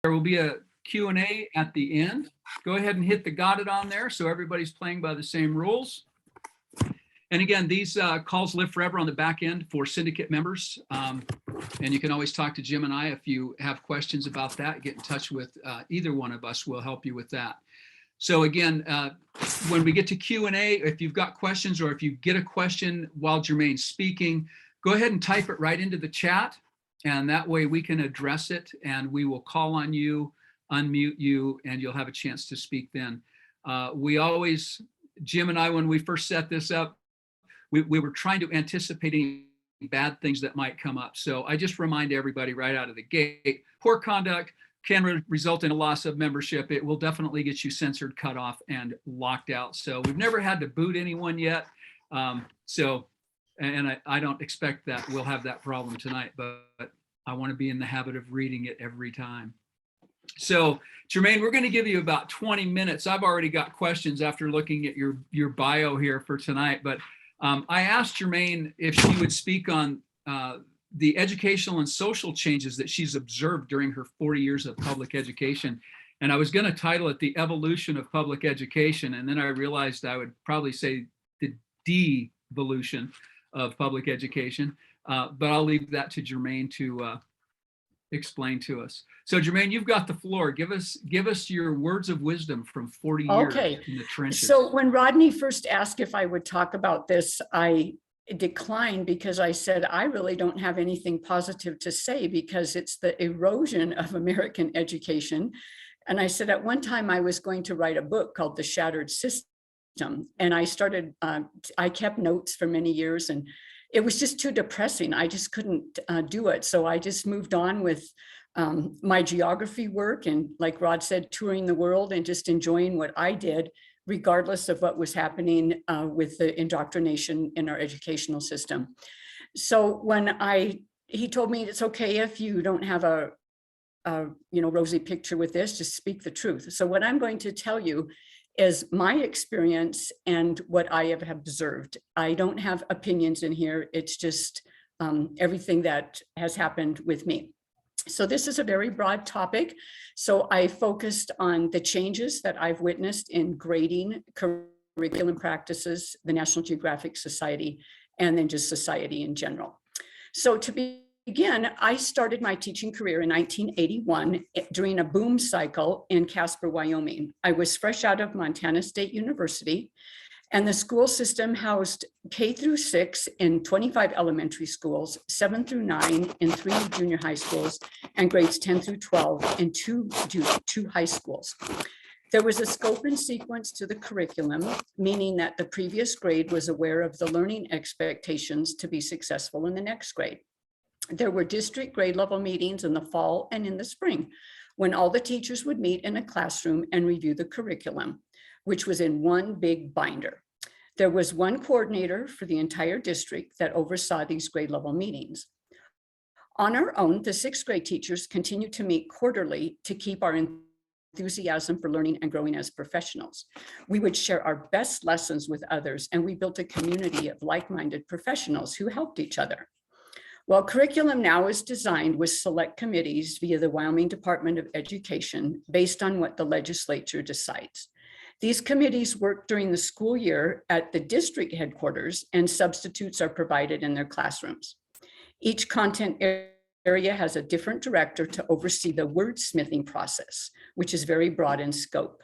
There will be a Q&A at the end. Go ahead and hit the got it on there so everybody's playing by the same rules. And again, these calls live forever on the back end for syndicate members. And you can always talk to Jim and I if you have questions about that. Get in touch with either one of us. We'll help you with that. So again, when we get to Q&A, if you've got questions or if you get a question while Germaine's speaking, go ahead and type it right into the chat. And that way we can address it and we will call on you, unmute you, and you'll have a chance to speak then. We always, Jim and I, when we first set this up, we were trying to anticipate any bad things that might come up. So I just remind everybody right out of the gate, poor conduct can result in a loss of membership. It will definitely get you censored, cut off, and locked out. So we've never had to boot anyone yet. And I don't expect that we'll have that problem tonight, but I want to be in the habit of reading it every time. So Germaine, we're going to give you about 20 minutes. I've already got questions after looking at your bio here for tonight, but I asked Germaine if she would speak on the educational and social changes that she's observed during her 40 years of public education. And I was going to title it The Evolution of Public Education. And then I realized I would probably say the devolution of public education. But I'll leave that to Germaine to explain to us. So Germaine, you've got the floor. Give us your words of wisdom from 40 years in the trenches. So when Rodney first asked if I would talk about this, I declined because I said, I really don't have anything positive to say because it's the erosion of American education. And I said, at one time I was going to write a book called The Shattered System. And I started, I kept notes for many years and it was just too depressing. I just couldn't do it. So I just moved on with my geography work and, like Rod said, touring the world and just enjoying what I did, regardless of what was happening with the indoctrination in our educational system. So when he told me it's okay if you don't have a rosy picture with this, just speak the truth. So what I'm going to tell you is my experience and what I have observed. I don't have opinions in here. It's just everything that has happened with me. So this is a very broad topic. So I focused on the changes that I've witnessed in grading, curriculum practices, the National Geographic Society, and then just society in general. So to begin, I started my teaching career in 1981 during a boom cycle in Casper, Wyoming. I was fresh out of Montana State University, and the school system housed K through 6 in 25 elementary schools, 7 through 9 in 3 junior high schools, and grades 10 through 12 in two high schools. There was a scope and sequence to the curriculum, meaning that the previous grade was aware of the learning expectations to be successful in the next grade. There were district grade level meetings in the fall and in the spring, when all the teachers would meet in a classroom and review the curriculum, which was in one big binder. There was one coordinator for the entire district that oversaw these grade level meetings. On our own, the 6th grade teachers continued to meet quarterly to keep our enthusiasm for learning and growing as professionals. We would share our best lessons with others, and we built a community of like-minded professionals who helped each other. Well, curriculum now is designed with select committees via the Wyoming Department of Education based on what the legislature decides. These committees work during the school year at the district headquarters, and substitutes are provided in their classrooms. Each content area has a different director to oversee the wordsmithing process, which is very broad in scope.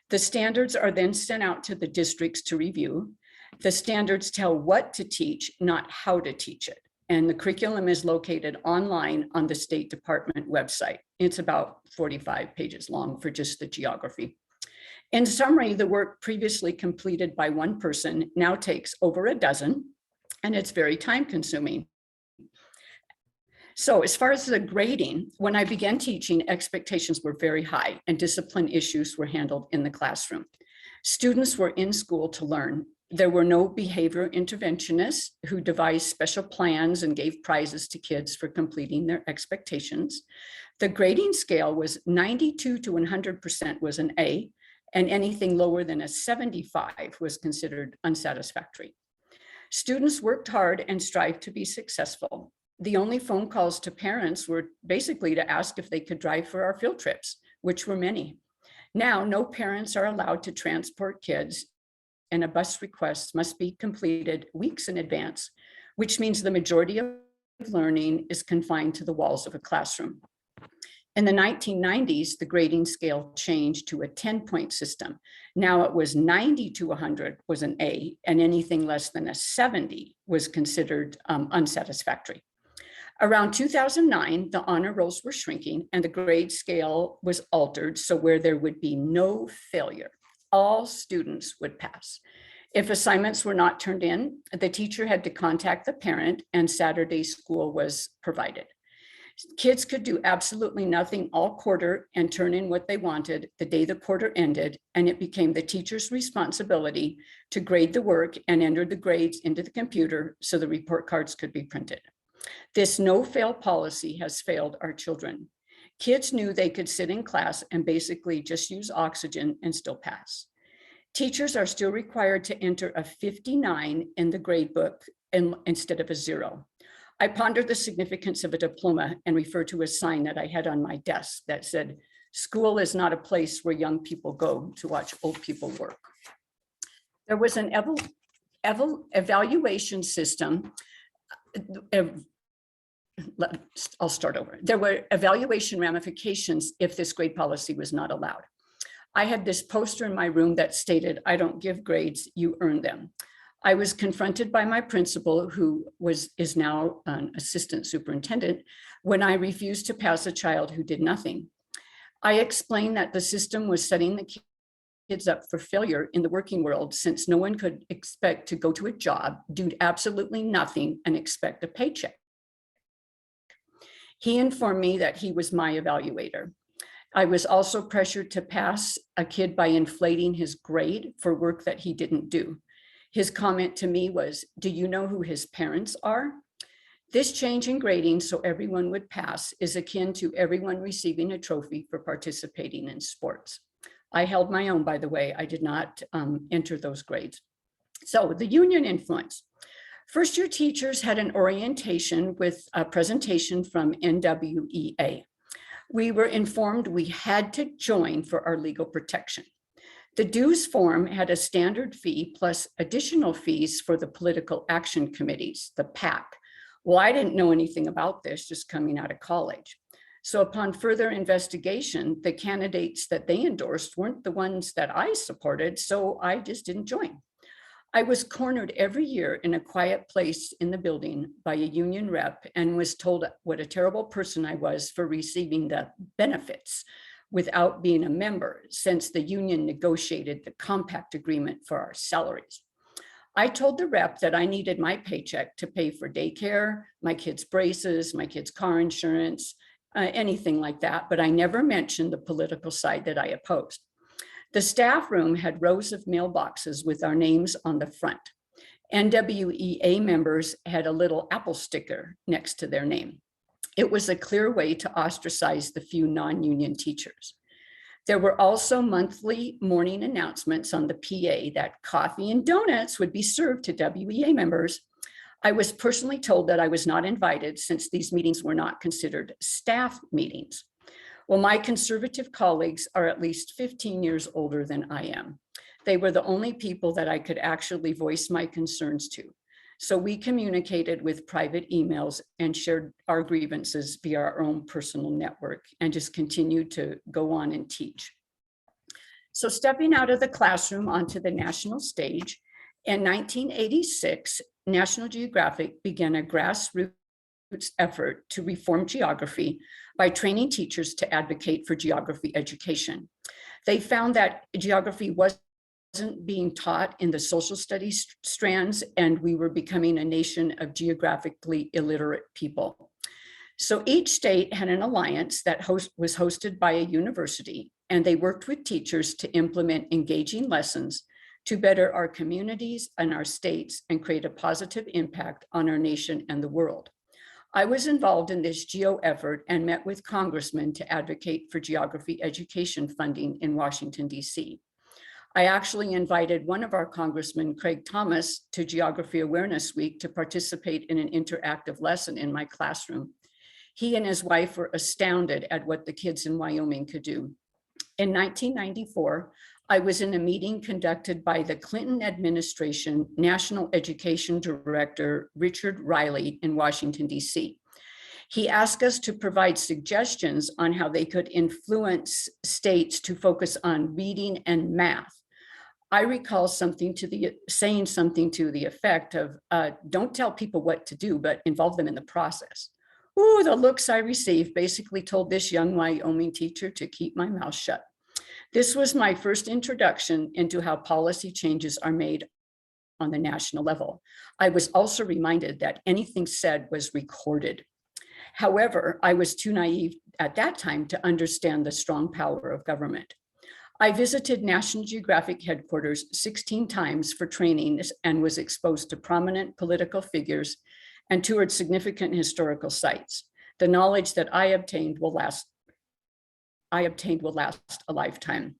The standards are then sent out to the districts to review. The standards tell what to teach, not how to teach it. And the curriculum is located online on the State Department website. It's about 45 pages long for just the geography. In summary, the work previously completed by one person now takes over a dozen, and it's very time consuming. So as far as the grading, when I began teaching, expectations were very high and discipline issues were handled in the classroom. Students were in school to learn. There were no behavior interventionists who devised special plans and gave prizes to kids for completing their expectations. The grading scale was 92 to 100% was an A, and anything lower than a 75 was considered unsatisfactory. Students worked hard and strived to be successful. the only phone calls to parents were basically to ask if they could drive for our field trips, which were many. Now, no parents are allowed to transport kids, and a bus request must be completed weeks in advance, which means the majority of learning is confined to the walls of a classroom. In the 1990s, the grading scale changed to a 10-point system. Now it was 90 to 100 was an A, and anything less than a 70 was considered unsatisfactory. Around 2009, the honor rolls were shrinking and the grade scale was altered so where there would be no failure, all students would pass. If assignments were not turned in, the teacher had to contact the parent and Saturday school was provided. Kids could do absolutely nothing all quarter and turn in what they wanted the day the quarter ended, and it became the teacher's responsibility to grade the work and enter the grades into the computer so the report cards could be printed. This no-fail policy has failed our children. Kids knew they could sit in class and basically just use oxygen and still pass. Teachers are still required to enter a 59 in the grade book instead of a 0. I pondered the significance of a diploma and referred to a sign that I had on my desk that said, "School is not a place where young people go to watch old people work." There was an evaluation system. I'll start over. There were evaluation ramifications if this grade policy was not allowed. I had this poster in my room that stated, "I don't give grades, you earn them." I was confronted by my principal, who is now an assistant superintendent, when I refused to pass a child who did nothing. I explained that the system was setting the kids up for failure in the working world, since no one could expect to go to a job, do absolutely nothing, and expect a paycheck. He informed me that he was my evaluator. I was also pressured to pass a kid by inflating his grade for work that he didn't do. His comment to me was, "Do you know who his parents are?" This change in grading so everyone would pass is akin to everyone receiving a trophy for participating in sports. I held my own, by the way. I did not enter those grades. So the union influence. First year teachers had an orientation with a presentation from NWEA. We were informed we had to join for our legal protection. The dues form had a standard fee plus additional fees for the political action committees, the PAC. Well, I didn't know anything about this just coming out of college. So upon further investigation, the candidates that they endorsed weren't the ones that I supported, so I just didn't join. I was cornered every year in a quiet place in the building by a union rep and was told what a terrible person I was for receiving the benefits without being a member, since the union negotiated the compact agreement for our salaries. I told the rep that I needed my paycheck to pay for daycare, my kids' braces, my kids' car insurance, anything like that, but I never mentioned the political side that I opposed. The staff room had rows of mailboxes with our names on the front. NWEA members had a little apple sticker next to their name. It was a clear way to ostracize the few non-union teachers. There were also monthly morning announcements on the PA that coffee and donuts would be served to WEA members. I was personally told that I was not invited since these meetings were not considered staff meetings. Well, my conservative colleagues are at least 15 years older than I am. They were the only people that I could actually voice my concerns to. So we communicated with private emails and shared our grievances via our own personal network and just continued to go on and teach. So stepping out of the classroom onto the national stage, in 1986, National Geographic began a grassroots effort to reform geography by training teachers to advocate for geography education. They found that geography wasn't being taught in the social studies strands, and we were becoming a nation of geographically illiterate people. So each state had an alliance that was hosted by a university, and they worked with teachers to implement engaging lessons to better our communities and our states and create a positive impact on our nation and the world. I was involved in this GEO effort and met with congressmen to advocate for geography education funding in Washington, D.C. I actually invited one of our congressmen, Craig Thomas, to Geography Awareness Week to participate in an interactive lesson in my classroom. He and his wife were astounded at what the kids in Wyoming could do. In 1994, I was in a meeting conducted by the Clinton administration National Education Director, Richard Riley, in Washington, D.C. He asked us to provide suggestions on how they could influence states to focus on reading and math. I recall saying something to the effect of, don't tell people what to do, but involve them in the process. Ooh, the looks I received basically told this young Wyoming teacher to keep my mouth shut. This was my first introduction into how policy changes are made on the national level. I was also reminded that anything said was recorded. However, I was too naive at that time to understand the strong power of government. I visited National Geographic headquarters 16 times for trainings and was exposed to prominent political figures and toured significant historical sites. The knowledge that I obtained will last a lifetime.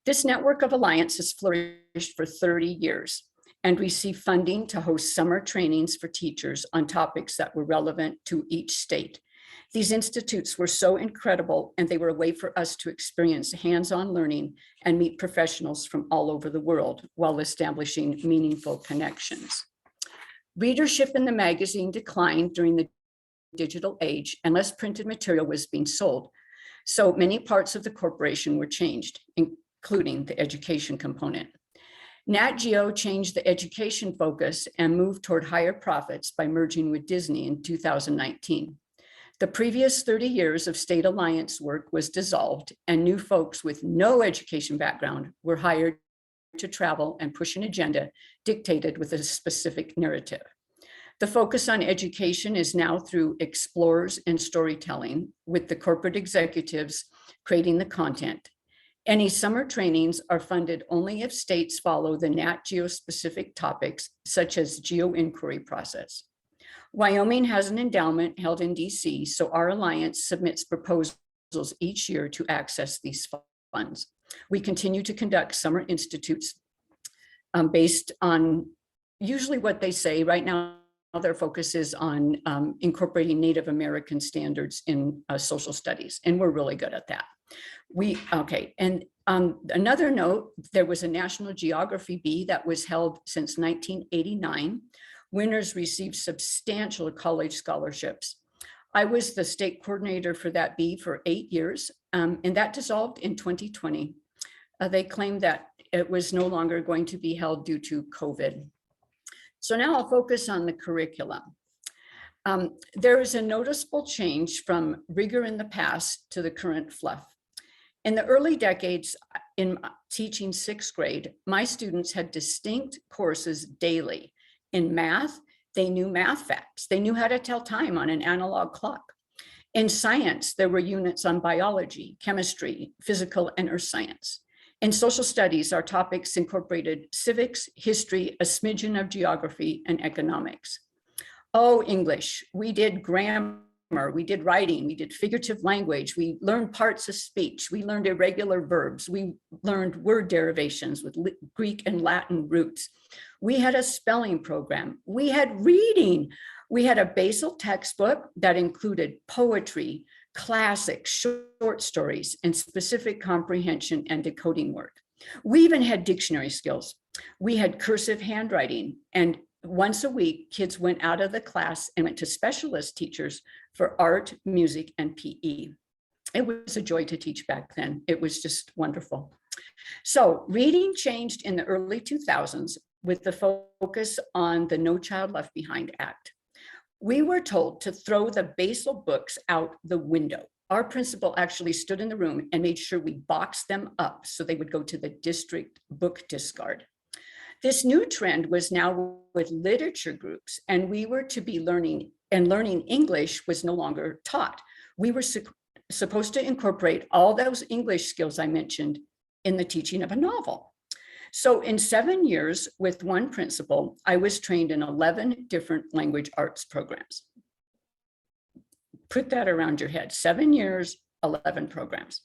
This network of alliances flourished for 30 years and received funding to host summer trainings for teachers on topics that were relevant to each state. These institutes were so incredible, and they were a way for us to experience hands-on learning and meet professionals from all over the world while establishing meaningful connections. Readership in the magazine declined during the digital age, and less printed material was being sold. So many parts of the corporation were changed, including the education component. Nat Geo changed the education focus and moved toward higher profits by merging with Disney in 2019. The previous 30 years of state alliance work was dissolved, and new folks with no education background were hired to travel and push an agenda dictated with a specific narrative. The focus on education is now through explorers and storytelling, with the corporate executives creating the content. Any summer trainings are funded only if states follow the Nat Geo specific topics, such as geoinquiry process. Wyoming has an endowment held in DC, so our alliance submits proposals each year to access these funds. We continue to conduct summer institutes based on usually what they say. Right now, their focus is on incorporating Native American standards in social studies, and we're really good at that. Another note, there was a National Geography Bee that was held since 1989. Winners received substantial college scholarships. I was the state coordinator for that bee for 8 years, and that dissolved in 2020. They claimed that it was no longer going to be held due to COVID. So now I'll focus on the curriculum. There is a noticeable change from rigor in the past to the current fluff. In the early decades, in teaching 6th grade, my students had distinct courses daily. In math, they knew math facts. They knew how to tell time on an analog clock. In science, there were units on biology, chemistry, physical, and earth science. In social studies, our topics incorporated civics, history, a smidgen of geography, and economics. Oh, English, we did grammar, we did writing, we did figurative language, we learned parts of speech, we learned irregular verbs, we learned word derivations with Greek and Latin roots. We had a spelling program, we had reading, we had a basal textbook that included poetry, classics, short stories, and specific comprehension and decoding work. We even had dictionary skills. We had cursive handwriting, and once a week, kids went out of the class and went to specialist teachers for art, music, and PE. It was a joy to teach back then. It was just wonderful. So reading changed in the early 2000s with the focus on the No Child Left Behind Act. We were told to throw the basal books out the window. Our principal actually stood in the room and made sure we boxed them up so they would go to the district book discard. This new trend was now with literature groups, and we were to be learning English was no longer taught. We were supposed to incorporate all those English skills I mentioned in the teaching of a novel. So in 7 years with one principal, I was trained in 11 different language arts programs. Put that around your head, 7 years, 11 programs.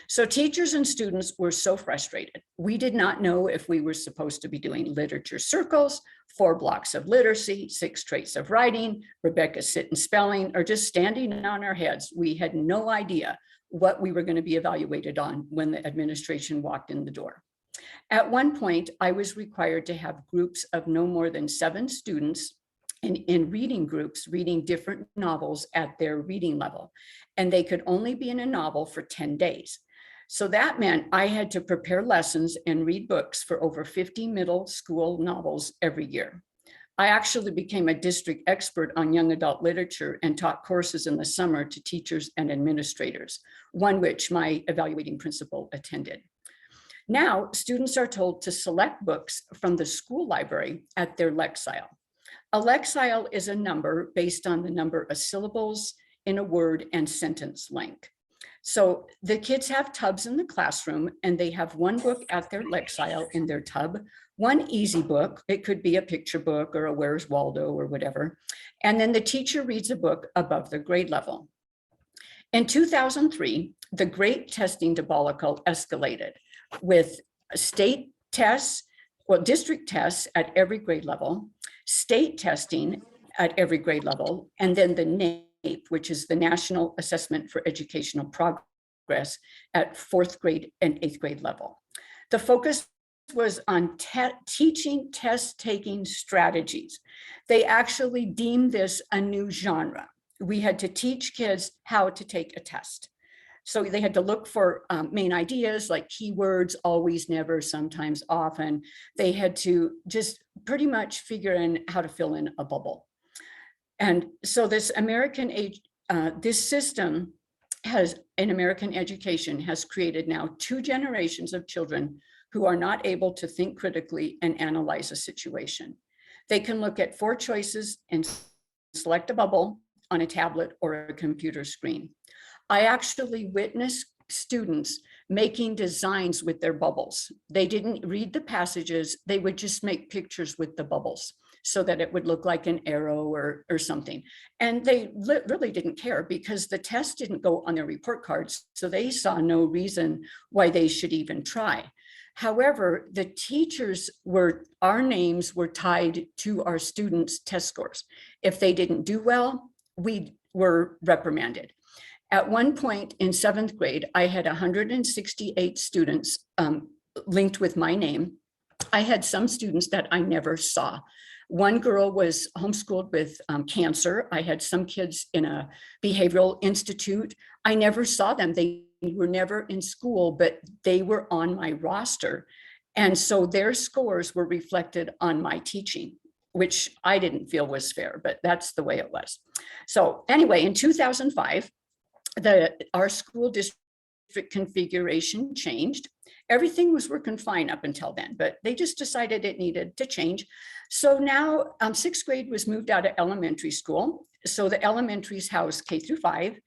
So teachers and students were so frustrated. We did not know if we were supposed to be doing literature circles, 4 blocks of literacy, 6 traits of writing, Rebecca's sit and spelling, or just standing on our heads. We had no idea what we were going to be evaluated on when the administration walked in the door. At one point, I was required to have groups of no more than 7 students in reading groups, reading different novels at their reading level. And they could only be in a novel for 10 days. So that meant I had to prepare lessons and read books for over 50 middle school novels every year. I actually became a district expert on young adult literature and taught courses in the summer to teachers and administrators, one which my evaluating principal attended. Now, students are told to select books from the school library at their lexile. A lexile is a number based on the number of syllables in a word and sentence length. So the kids have tubs in the classroom, and they have one book at their lexile in their tub, one easy book. It could be a picture book or a Where's Waldo or whatever. And then the teacher reads a book above their grade level. In 2003, the great testing debacle escalated with state tests, well, district tests at every grade level, state testing at every grade level, and then the NAEP, which is the National Assessment for Educational Progress at 4th grade and 8th grade level. The focus was on teaching test-taking strategies. They actually deemed this a new genre. We had to teach kids how to take a test. So they had to look for main ideas like keywords, always, never, sometimes, often. They had to just pretty much figure in how to fill in a bubble. And so this this system in American education has created now 2 generations of children who are not able to think critically and analyze a situation. They can look at 4 choices and select a bubble on a tablet or a computer screen. I actually witnessed students making designs with their bubbles. They didn't read the passages, they would just make pictures with the bubbles so that it would look like an arrow or something. And they really didn't care because the test didn't go on their report cards, so they saw no reason why they should even try. However, the our names were tied to our students' test scores. If they didn't do well, we were reprimanded. At one point in 7th grade, I had 168 students linked with my name. I had some students that I never saw. One girl was homeschooled with cancer. I had some kids in a behavioral institute. I never saw them. They were never in school, but they were on my roster. And so their scores were reflected on my teaching, which I didn't feel was fair, but that's the way it was. So anyway, in 2005, our school district configuration changed. Everything was working fine up until then, but they just decided it needed to change. So now 6th grade was moved out of elementary school. So the elementaries housed K through 5.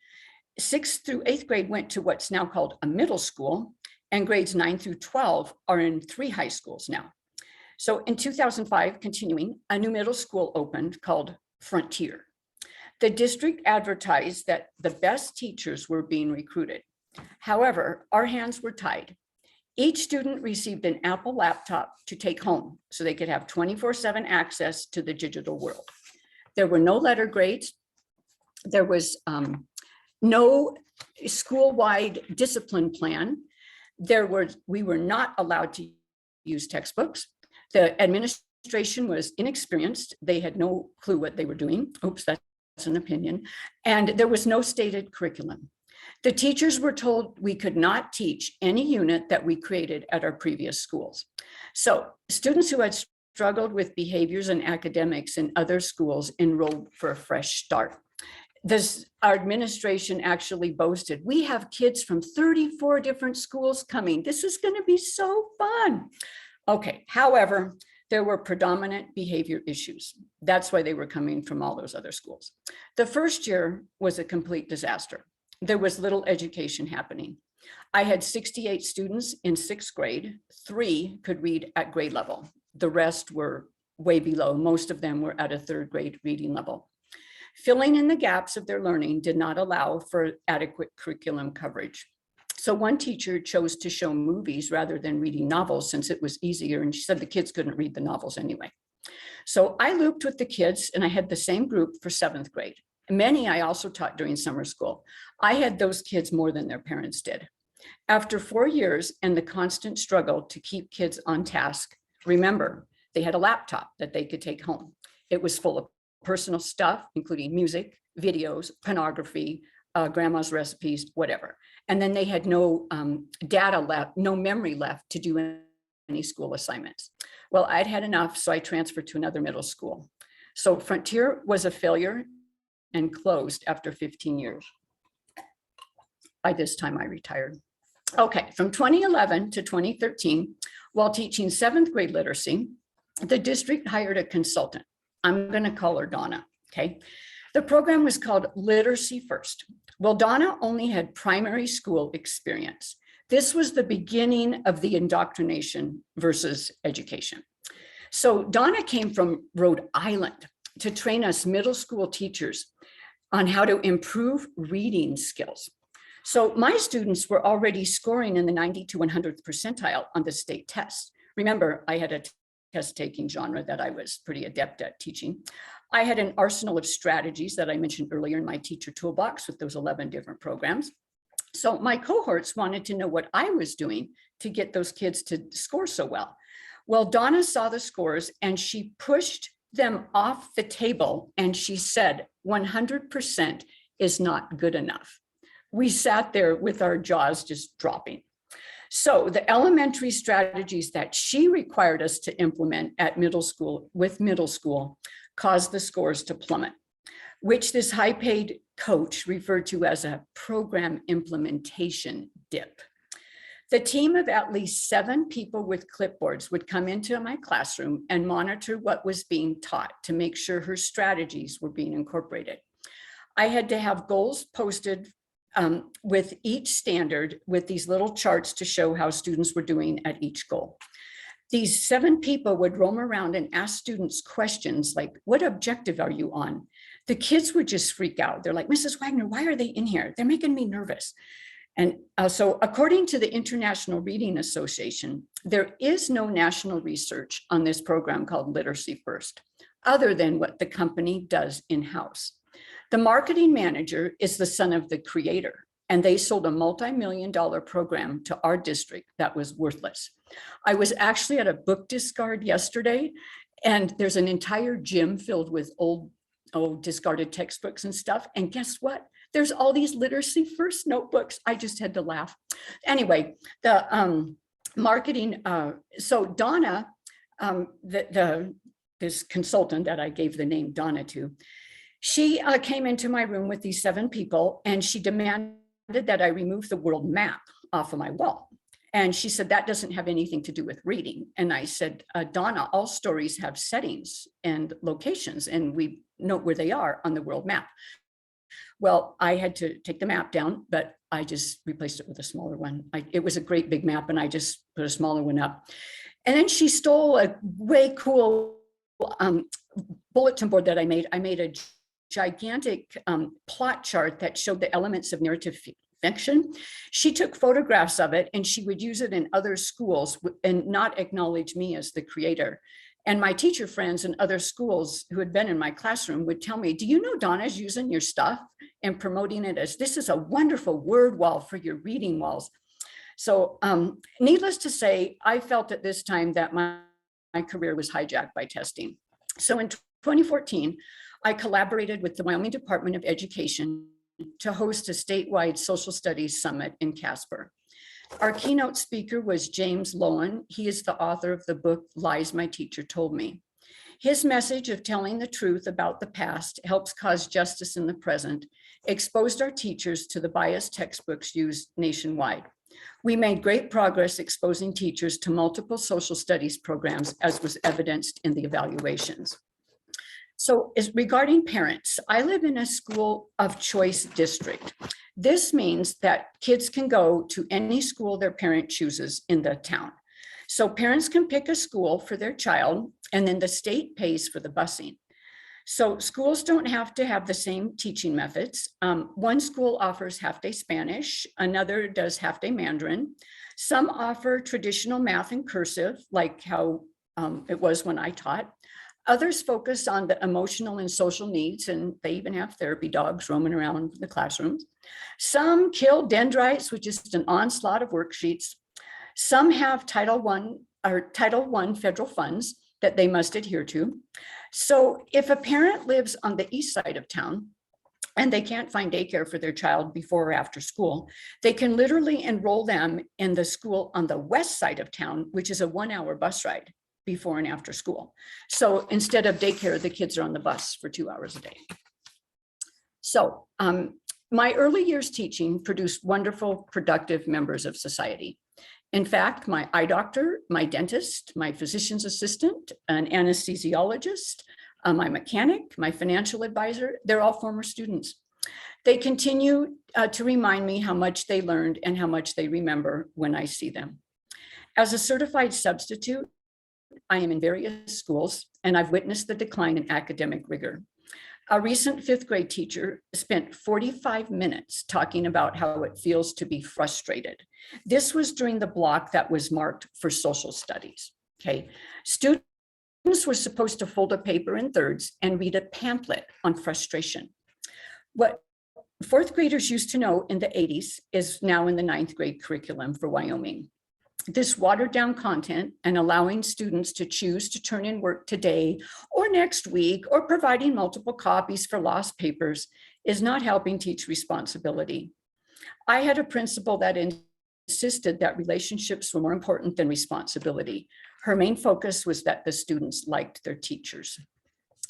6th through 8th grade went to what's now called a middle school, and grades 9 through 12 are in 3 high schools now. So in 2005, continuing, a new middle school opened called Frontier. The district advertised that the best teachers were being recruited. However, our hands were tied. Each student received an Apple laptop to take home so they could have 24/7 access to the digital world. There were no letter grades. There was no school-wide discipline plan. We were not allowed to use textbooks. The administration was inexperienced. They had no clue what they were doing. Oops, that's an opinion. And there was no stated curriculum. The teachers were told we could not teach any unit that we created at our previous schools. So students who had struggled with behaviors and academics in other schools enrolled for a fresh start. Our administration actually boasted, we have kids from 34 different schools coming. This is going to be so fun. Okay, however, there were predominant behavior issues. That's why they were coming from all those other schools. The first year was a complete disaster. There was little education happening. I had 68 students in 6th grade. 3 could read at grade level. The rest were way below. Most of them were at a 3rd grade reading level. Filling in the gaps of their learning did not allow for adequate curriculum coverage. So one teacher chose to show movies rather than reading novels since it was easier. And she said the kids couldn't read the novels anyway. So I looped with the kids and I had the same group for 7th grade. Many I also taught during summer school. I had those kids more than their parents did. After 4 years and the constant struggle to keep kids on task, remember, they had a laptop that they could take home. It was full of personal stuff, including music, videos, pornography, grandma's recipes, whatever. And then they had no data left, no memory left to do any school assignments. Well, I'd had enough, so I transferred to another middle school. So Frontier was a failure and closed after 15 years. By this time, I retired. Okay, from 2011 to 2013, while teaching 7th grade literacy, the district hired a consultant. I'm going to call her Donna, okay? The program was called Literacy First. Well, Donna only had primary school experience. This was the beginning of the indoctrination versus education. So Donna came from Rhode Island to train us middle school teachers on how to improve reading skills. So my students were already scoring in the 90 to 100th percentile on the state test. Remember, I had a test-taking genre that I was pretty adept at teaching. I had an arsenal of strategies that I mentioned earlier in my teacher toolbox with those 11 different programs. So my cohorts wanted to know what I was doing to get those kids to score so well. Well, Donna saw the scores and she pushed them off the table and she said, 100% is not good enough. We sat there with our jaws just dropping. So the elementary strategies that she required us to implement at middle school caused the scores to plummet, which this high-paid coach referred to as a program implementation dip. The team of at least 7 people with clipboards would come into my classroom and monitor what was being taught to make sure her strategies were being incorporated. I had to have goals posted with each standard with these little charts to show how students were doing at each goal. These 7 people would roam around and ask students questions like, what objective are you on? The kids would just freak out. They're like, Mrs. Wagner, why are they in here? They're making me nervous. And so according to the International Reading Association, there is no national research on this program called Literacy First, other than what the company does in-house. The marketing manager is the son of the creator, and they sold a multi-million-dollar program to our district that was worthless. I was actually at a book discard yesterday, and there's an entire gym filled with old discarded textbooks and stuff. And guess what? There's all these Literacy First notebooks. I just had to laugh. Anyway, the marketing, so Donna, this consultant that I gave the name Donna to, she came into my room with these 7 people and she demanded that I remove the world map off of my wall. And she said, that doesn't have anything to do with reading. And I said, Donna, all stories have settings and locations, and we note where they are on the world map. Well, I had to take the map down, but I just replaced it with a smaller one. It was a great big map, and I just put a smaller one up. And then she stole a way cool bulletin board that I made. I made a gigantic plot chart that showed the elements of narrative fiction. She took photographs of it and she would use it in other schools and not acknowledge me as the creator. And my teacher friends in other schools who had been in my classroom would tell me, do you know Donna's using your stuff and promoting it as this is a wonderful word wall for your reading walls. So needless to say, I felt at this time that my career was hijacked by testing. So in 2014, I collaborated with the Wyoming Department of Education to host a statewide social studies summit in Casper. Our keynote speaker was James Lowen. He is the author of the book, Lies My Teacher Told Me. His message of telling the truth about the past helps cause justice in the present, exposed our teachers to the biased textbooks used nationwide. We made great progress exposing teachers to multiple social studies programs, as was evidenced in the evaluations. So regarding parents, I live in a school of choice district. This means that kids can go to any school their parent chooses in the town. So parents can pick a school for their child, and then the state pays for the busing. So schools don't have to have the same teaching methods. One school offers half-day Spanish, another does half-day Mandarin. Some offer traditional math and cursive, like how it was when I taught. Others focus on the emotional and social needs, and they even have therapy dogs roaming around the classrooms. Some kill dendrites with just an onslaught of worksheets. Some have Title I federal funds that they must adhere to. So if a parent lives on the east side of town and they can't find daycare for their child before or after school, they can literally enroll them in the school on the west side of town, which is a 1-hour bus ride before and after school. So instead of daycare, the kids are on the bus for 2 hours a day. So my early years teaching produced wonderful, productive members of society. In fact, my eye doctor, my dentist, my physician's assistant, an anesthesiologist, my mechanic, my financial advisor, they're all former students. They continue to remind me how much they learned and how much they remember when I see them. As a certified substitute, I am in various schools, and I've witnessed the decline in academic rigor. A recent 5th grade teacher spent 45 minutes talking about how it feels to be frustrated. This was during the block that was marked for social studies. Okay, students were supposed to fold a paper in thirds and read a pamphlet on frustration. What 4th graders used to know in the 80s is now in the 9th grade curriculum for Wyoming. This watered down content and allowing students to choose to turn in work today or next week or providing multiple copies for lost papers is not helping teach responsibility. I had a principal that insisted that relationships were more important than responsibility. Her main focus was that the students liked their teachers.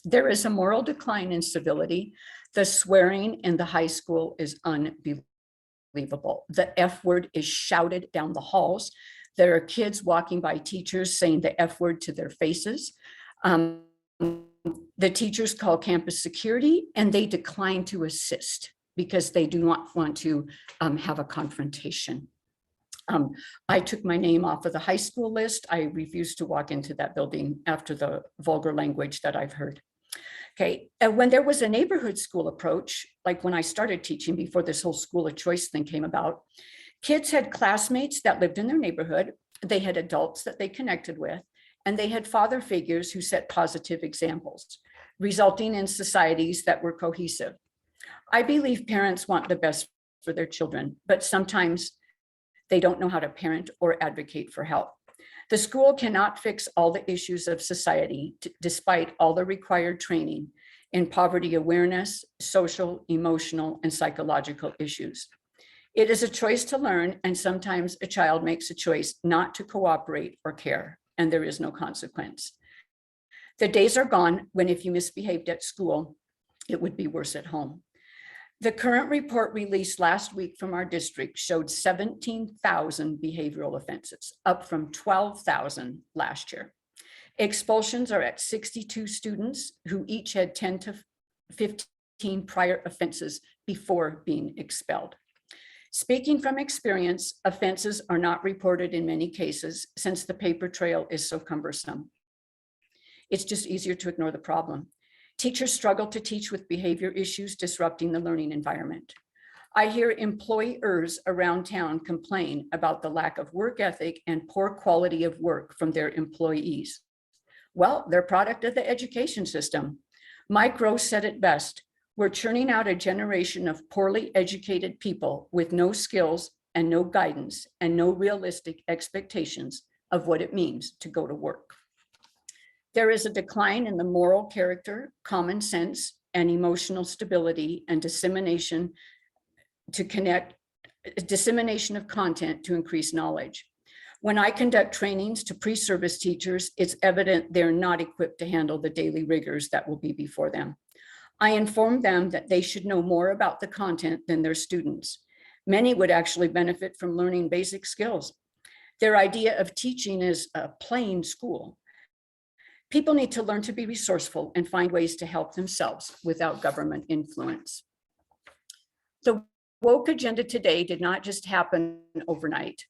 There is a moral decline in civility. The swearing in the high school is unbelievable. The F word is shouted down the halls. There are kids walking by teachers saying the F word to their faces. The teachers call campus security and they decline to assist because they do not want to have a confrontation. I took my name off of the high school list. I refused to walk into that building after the vulgar language that I've heard. Okay, and when there was a neighborhood school approach, like when I started teaching before this whole school of choice thing came about, kids had classmates that lived in their neighborhood, they had adults that they connected with, and they had father figures who set positive examples, resulting in societies that were cohesive. I believe parents want the best for their children, but sometimes they don't know how to parent or advocate for help. The school cannot fix all the issues of society, despite all the required training in poverty awareness, social, emotional, and psychological issues. It is a choice to learn, and sometimes a child makes a choice not to cooperate or care, and there is no consequence. The days are gone when if you misbehaved at school, it would be worse at home. The current report released last week from our district showed 17,000 behavioral offenses, up from 12,000 last year. Expulsions are at 62 students who each had 10 to 15 prior offenses before being expelled. Speaking from experience, offenses are not reported in many cases since the paper trail is so cumbersome. It's just easier to ignore the problem. Teachers struggle to teach with behavior issues disrupting the learning environment. I hear employers around town complain about the lack of work ethic and poor quality of work from their employees. Well, they're product of the education system. Mike Rose said it best. We're churning out a generation of poorly educated people with no skills and no guidance and no realistic expectations of what it means to go to work. There is a decline in the moral character, common sense, and emotional stability and dissemination of content to increase knowledge. When I conduct trainings to pre-service teachers, it's evident they're not equipped to handle the daily rigors that will be before them. I inform them that they should know more about the content than their students. Many would actually benefit from learning basic skills. Their idea of teaching is a plain school. People need to learn to be resourceful and find ways to help themselves without government influence. The woke agenda today did not just happen overnight.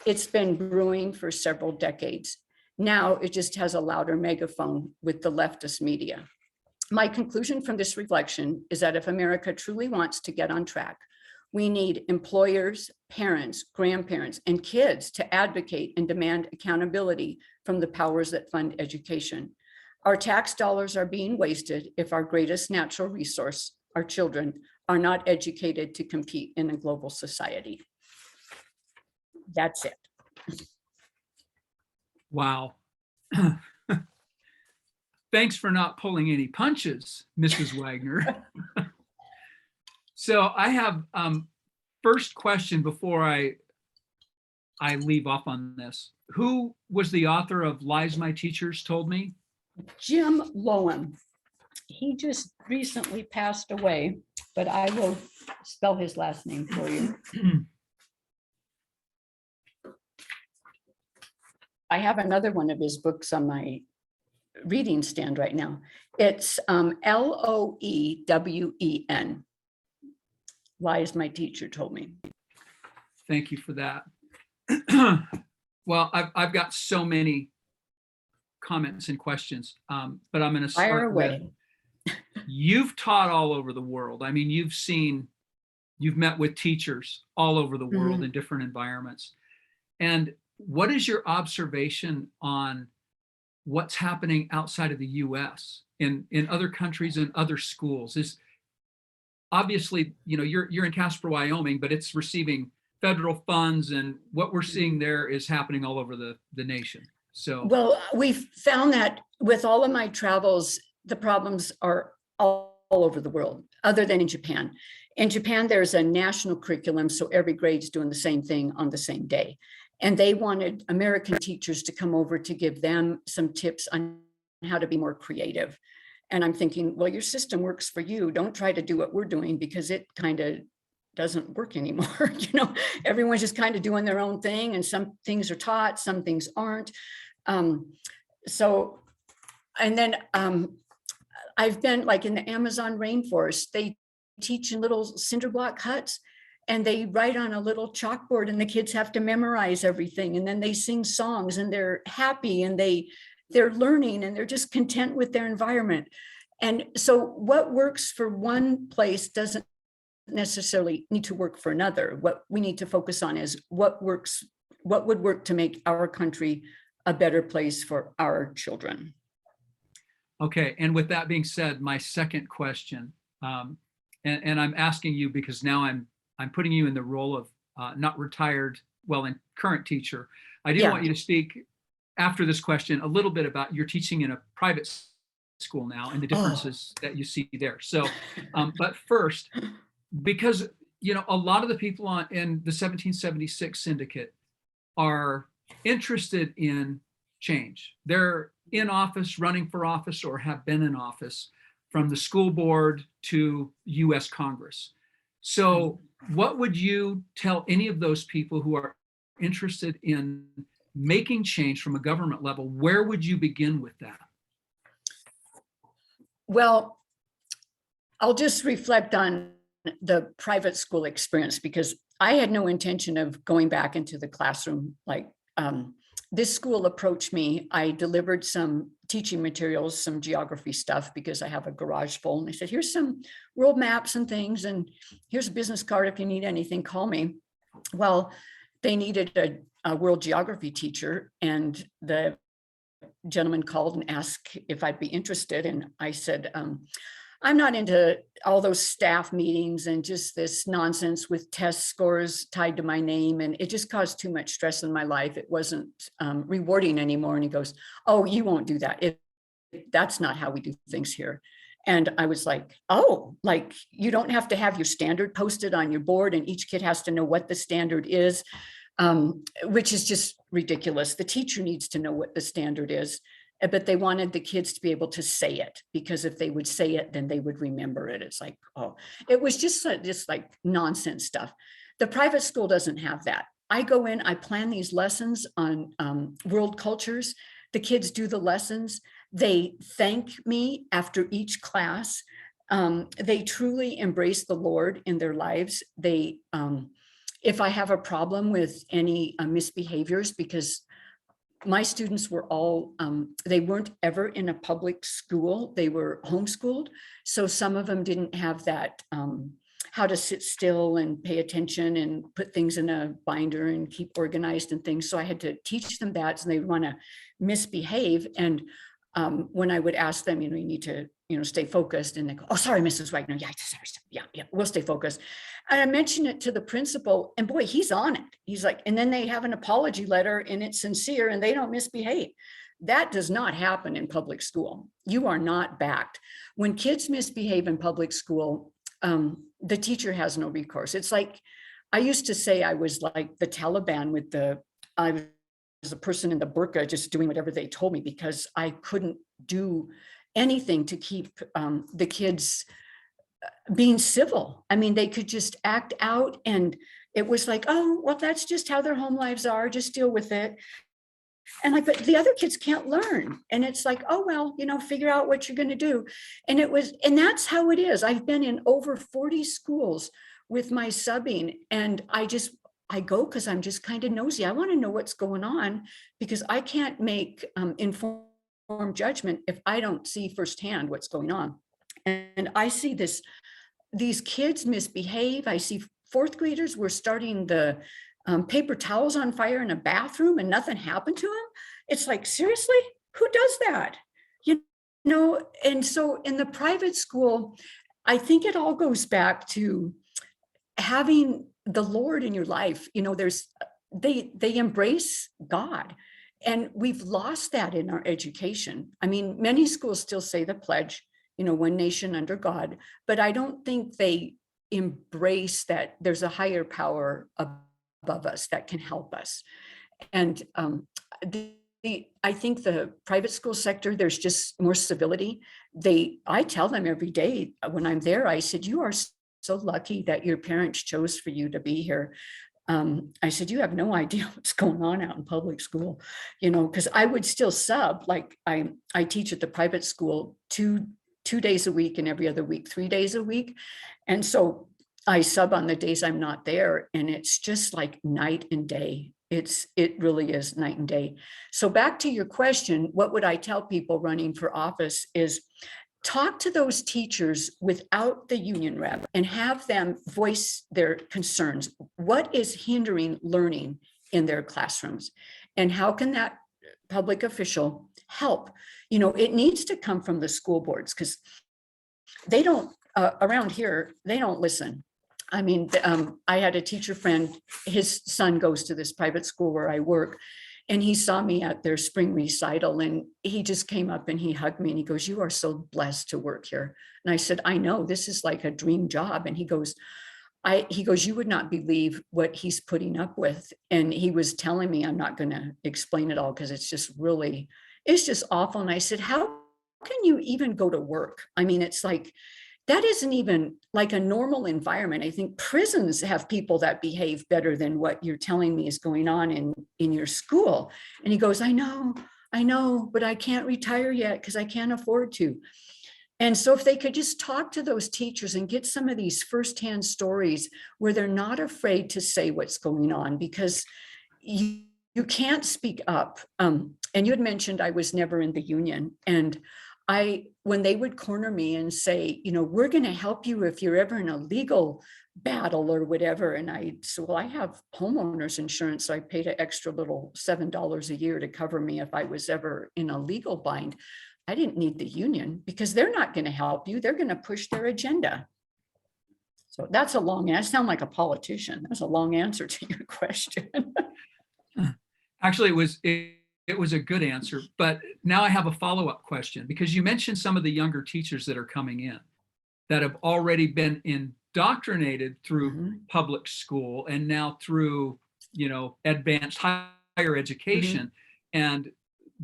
It's been brewing for several decades. Now it just has a louder megaphone with the leftist media. My conclusion from this reflection is that if America truly wants to get on track, we need employers, parents, grandparents, and kids to advocate and demand accountability from the powers that fund education. Our tax dollars are being wasted if our greatest natural resource, our children, are not educated to compete in a global society. That's it. Wow. Thanks for not pulling any punches, Mrs. Wagner. So I have first question before I leave off on this. Who was the author of Lies My Teachers Told Me? Jim Loehm. He just recently passed away, but I will spell his last name for you. I have another one of his books on my reading stand right now. It's Loewen. Lies My Teacher Told Me. Thank you for that. Well, I've got so many comments and questions, but I'm going to Fire start with, away. you've taught all over the world. I mean, you've met with teachers all over the world in different environments. And what is your observation on what's happening outside of the US in other countries and other schools? Is obviously, you're in Casper, Wyoming, but it's receiving federal funds, and what we're seeing there is happening all over the nation. So, well, we've found that with all of my travels, the problems are all over the world, other than in Japan. In Japan, there's a national curriculum, so every grade's doing the same thing on the same day. And they wanted American teachers to come over to give them some tips on how to be more creative. And I'm thinking, well, your system works for you. Don't try to do what we're doing, because it kind of doesn't work anymore. Everyone's just kind of doing their own thing, and some things are taught, some things aren't. And then I've been like in the Amazon rainforest, they teach in little cinder block huts, and they write on a little chalkboard, and the kids have to memorize everything. And then they sing songs, and they're happy, and they're learning, and they're just content with their environment. And so what works for one place doesn't necessarily need to work for another. What we need to focus on is what would work to make our country a better place for our children. okay. And with that being said, my second question, and I'm asking you because now I'm putting you in the role of not retired, and current teacher. I do want you to speak after this question a little bit about your teaching in a private school now and the differences that you see there. So, but first, because a lot of the people in the 1776 syndicate are interested in change. They're in office, running for office, or have been in office, from the school board to US Congress. So what would you tell any of those people who are interested in making change from a government level? Where would you begin with that? Well, I'll just reflect on the private school experience, because I had no intention of going back into the classroom. This school approached me. I delivered some teaching materials, some geography stuff, because I have a garage full. And they said, here's some world maps and things, and here's a business card. If you need anything, call me. Well, they needed a world geography teacher, and the gentleman called and asked if I'd be interested. And I said, I'm not into all those staff meetings and just this nonsense with test scores tied to my name. And it just caused too much stress in my life. It wasn't rewarding anymore. And he goes, oh, you won't do that. That's not how we do things here. And I was like, oh, like you don't have to have your standard posted on your board, and each kid has to know what the standard is, which is just ridiculous. The teacher needs to know what the standard is. But they wanted the kids to be able to say it, because if they would say it, then they would remember it. It's like, oh, it was just like nonsense stuff. The private school doesn't have that. I go in, I plan these lessons on world cultures. The kids do the lessons. They thank me after each class. They truly embrace the Lord in their lives. They, if I have a problem with any misbehaviors, because my students were all, they weren't ever in a public school. They were homeschooled. So some of them didn't have that, how to sit still and pay attention and put things in a binder and keep organized and things. So I had to teach them that, and they want to misbehave. And when I would ask them, you need to, stay focused, and they go, oh, sorry, Mrs. Wagner. Yeah, we'll stay focused. And I mentioned it to the principal, and boy, he's on it. He's like, and then they have an apology letter, and it's sincere, and they don't misbehave. That does not happen in public school. You are not backed. When kids misbehave in public school, the teacher has no recourse. It's like, I used to say I was like the Taliban with I was a person in the burqa just doing whatever they told me, because I couldn't do anything to keep the kids being civil. I mean, they could just act out, and it was like, oh, well, that's just how their home lives are. Just deal with it. And but the other kids can't learn. And it's like, oh, well, figure out what you're going to do. And that's how it is. I've been in over 40 schools with my subbing, and I go because I'm just kind of nosy. I want to know what's going on, because I can't make informed judgment if I don't see firsthand what's going on. And I see these kids misbehave. I see fourth graders were starting the paper towels on fire in a bathroom, and nothing happened to them. It's like, seriously, who does that? And so in the private school, I think it all goes back to having the Lord in your life. They embrace God, and we've lost that in our education. I mean, many schools still say the pledge, one nation under God, but I don't think they embrace that there's a higher power above us that can help us. And I think the private school sector, there's just more civility. I tell them every day when I'm there, I said, you are so lucky that your parents chose for you to be here. I said, you have no idea what's going on out in public school, because I would still sub. Like I teach at the private school two days a week, and every other week, 3 days a week. And so I sub on the days I'm not there, and it's just like night and day. It really is night and day. So back to your question, what would I tell people running for office is talk to those teachers without the union rep and have them voice their concerns. What is hindering learning in their classrooms? And how can that public official help? It needs to come from the school boards, because they don't, around here, they don't listen. I mean, I had a teacher friend, his son goes to this private school where I work, and he saw me at their spring recital, and he just came up and he hugged me, and he goes, you are so blessed to work here. And I said, I know, this is like a dream job. And he goes, you would not believe what he's putting up with. And he was telling me, I'm not going to explain it all because it's just awful. And I said, how can you even go to work? I mean, it's like, that isn't even like a normal environment. I think prisons have people that behave better than what you're telling me is going on in your school. And he goes, I know, but I can't retire yet because I can't afford to. And so if they could just talk to those teachers and get some of these firsthand stories where they're not afraid to say what's going on, because you can't speak up. And you had mentioned I was never in the union. And when they would corner me and say, we're going to help you if you're ever in a legal battle or whatever. And I said, well, I have homeowners insurance. So I paid an extra little $7 a year to cover me if I was ever in a legal bind. I didn't need the union, because they're not going to help you. They're going to push their agenda. So that's I sound like a politician. That's a long answer to your question. Actually, it was a good answer, but now I have a follow-up question, because you mentioned some of the younger teachers that are coming in that have already been indoctrinated through public school and now through, advanced higher education. And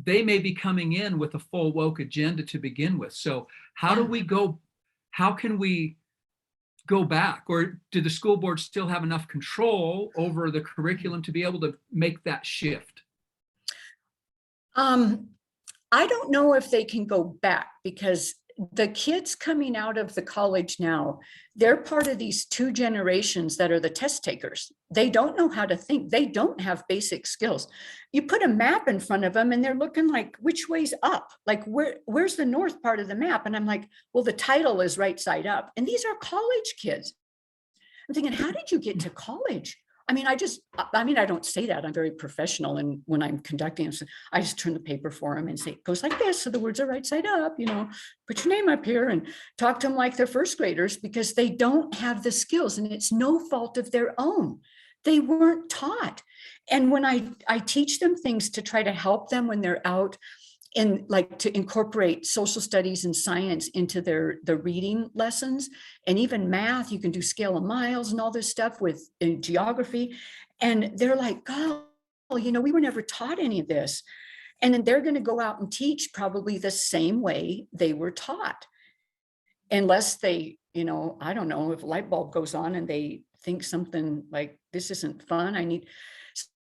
they may be coming in with a full woke agenda to begin with. So how can we go back, or do the school board still have enough control over the curriculum to be able to make that shift? I don't know if they can go back, because the kids coming out of the college now, they're part of these two generations that are the test takers. They don't know how to think. They don't have basic skills. You put a map in front of them and they're looking like, which way's up? Like, where's the north part of the map? And I'm like, well, the title is right side up. And these are college kids. I'm thinking, how did you get to college? I mean, I don't say that. I'm very professional. And when I'm conducting, I just turn the paper for them and say, it goes like this. So the words are right side up, put your name up here and talk to them like they're first graders, because they don't have the skills, and it's no fault of their own. They weren't taught. And when I teach them things to try to help them when they're out, and like to incorporate social studies and science into the reading lessons, and even math, you can do scale of miles and all this stuff with geography. And they're like, oh, we were never taught any of this. And then they're going to go out and teach probably the same way they were taught. Unless they, I don't know, if a light bulb goes on and they think something like, this isn't fun.